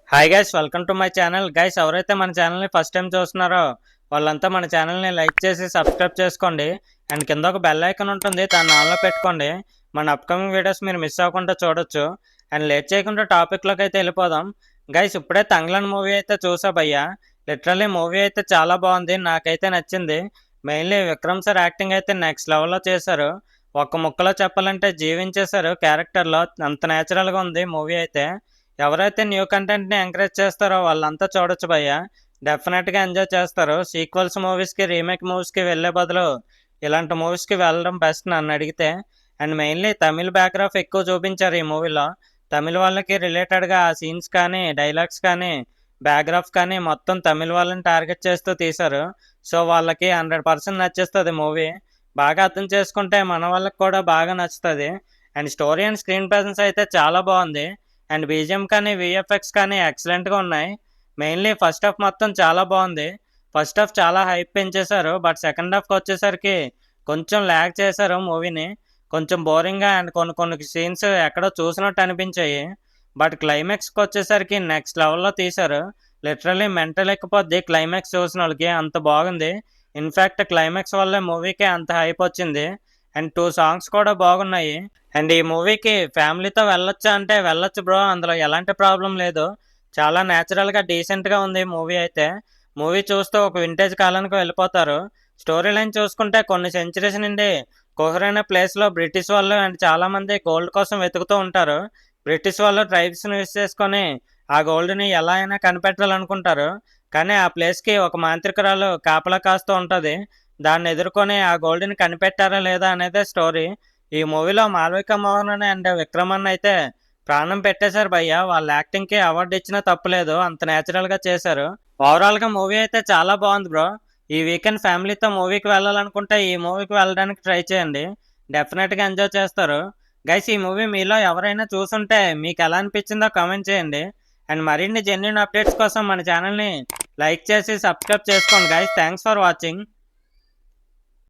Hi guys, welcome to my channel. Guys, ఎవరైతే మన ఛానల్ని ఫస్ట్ టైం చూస్తున్నారో వాళ్ళంతా మన ఛానల్ని లైక్ చేసి సబ్స్క్రైబ్ చేసుకోండి. అండ్ కింద ఒక బెల్ ఐకాన్ ఉంటుంది, దాన్ని ఆన్లో పెట్టుకోండి. మన అప్కమింగ్ వీడియోస్ మీరు మిస్ అవ్వకుండా చూడొచ్చు. అండ్ లేట్ చేయకుండా టాపిక్లోకి అయితే వెళ్ళిపోదాం. గైస్, ఇప్పుడే తంగ్లన్ మూవీ అయితే చూసా భయ్యా. లిటరల్లీ మూవీ అయితే చాలా బాగుంది, నాకైతే నచ్చింది. మెయిన్లీ విక్రమ్ సార్ యాక్టింగ్ అయితే నెక్స్ట్ లెవెల్లో చేశారు. ఒక్క ముక్కలో చెప్పాలంటే జీవించేశారు క్యారెక్టర్లో. అంత న్యాచురల్గా ఉంది మూవీ అయితే. ఎవరైతే న్యూ కంటెంట్ని ఎంకరేజ్ చేస్తారో వాళ్ళంతా చూడొచ్చు భయ్య. డెఫినెట్గా ఎంజాయ్ చేస్తారు. సీక్వెల్స్ మూవీస్కి, రీమేక్ మూవీస్కి వెళ్ళే బదులు ఇలాంటి మూవీస్కి వెళ్ళడం బెస్ట్ నన్ను అడిగితే. అండ్ మెయిన్లీ తమిళ్ బ్యాక్గ్రాఫ్ ఎక్కువ చూపించారు ఈ మూవీలో. తమిళ వాళ్ళకి రిలేటెడ్గా ఆ సీన్స్ కానీ, డైలాగ్స్ కానీ, బ్యాక్గ్రాఫ్ కానీ మొత్తం తమిళ వాళ్ళని టార్గెట్ చేస్తూ తీశారు. సో వాళ్ళకి 100% నచ్చేస్తుంది మూవీ. బాగా అర్థం చేసుకుంటే మన వాళ్ళకి కూడా బాగా నచ్చుతుంది. And story and screen presence అయితే చాలా బాగుంది. అండ్ బీజిఎం కానీ, విఎఫ్ఎక్స్ కానీ ఎక్సలెంట్గా ఉన్నాయి. మెయిన్లీ ఫస్ట్ హాఫ్ మొత్తం చాలా బాగుంది. ఫస్ట్ హాఫ్ చాలా హైప్ పెంచేశారు, బట్ సెకండ్ హాఫ్కి వచ్చేసరికి కొంచెం ల్యాగ్ చేశారు మూవీని. కొంచెం బోరింగ్గా అండ్ కొన్ని కొన్ని సీన్స్ ఎక్కడో చూసినట్టు అనిపించాయి. బట్ క్లైమాక్స్కి వచ్చేసరికి నెక్స్ట్ లెవెల్లో తీశారు. లిటరల్లీ మెంటల్ ఎక్కిపోద్ది క్లైమాక్స్ చూసిన వాళ్ళకి, అంత బాగుంది. ఇన్ఫ్యాక్ట్ క్లైమాక్స్ వల్లే మూవీకి అంత హైప్ వచ్చింది. అండ్ 2 సాంగ్స్ కూడా బాగున్నాయి. అండ్ ఈ మూవీకి ఫ్యామిలీతో వెళ్ళొచ్చా అంటే వెళ్ళొచ్చు బ్రో, అందులో ఎలాంటి ప్రాబ్లం లేదు. చాలా న్యాచురల్గా డీసెంట్గా ఉంది మూవీ అయితే. మూవీ చూస్తూ ఒక వింటేజ్ కాలానికి వెళ్ళిపోతారు. స్టోరీ లైన్ చూసుకుంటే కొన్ని సెంచరీస్ నుండి కోహర్ అనే ప్లేస్లో బ్రిటిష్ వాళ్ళు అండ్ చాలామంది గోల్డ్ కోసం వెతుకుతూ ఉంటారు. బ్రిటిష్ వాళ్ళు ట్రైబ్స్ని యూస్ చేసుకొని ఆ గోల్డ్ని ఎలా అయినా కనిపెట్టాలనుకుంటారు. కానీ ఆ ప్లేస్కి ఒక మాంత్రికురాలు కాపలా కాస్తూ ఉంటుంది. దాన్ని ఎదుర్కొని ఆ గోల్డ్ని కనిపెట్టారా లేదా అనేదే స్టోరీ. ఈ మూవీలో మాల్విక మోహన్ అండ్ విక్రమన్ అయితే ప్రాణం పెట్టేశారు భయ్య. వాళ్ళ యాక్టింగ్కి అవార్డు ఇచ్చినా తప్పులేదు, అంత న్యాచురల్గా చేశారు. ఓవరాల్గా మూవీ అయితే చాలా బాగుంది బ్రో. ఈ వీకెండ్ ఫ్యామిలీతో మూవీకి వెళ్ళాలనుకుంటే ఈ మూవీకి వెళ్ళడానికి ట్రై చేయండి. డెఫినెట్గా ఎంజాయ్ చేస్తారు. గైస్, ఈ మూవీ మీలో ఎవరైనా చూసుంటే మీకు ఎలా అనిపించిందో కామెంట్ చేయండి. అండ్ మరిన్ని జెన్యున్ అప్డేట్స్ కోసం మన ఛానల్ని లైక్ చేసి సబ్స్క్రైబ్ చేసుకోండి గైస్. Thanks for watching.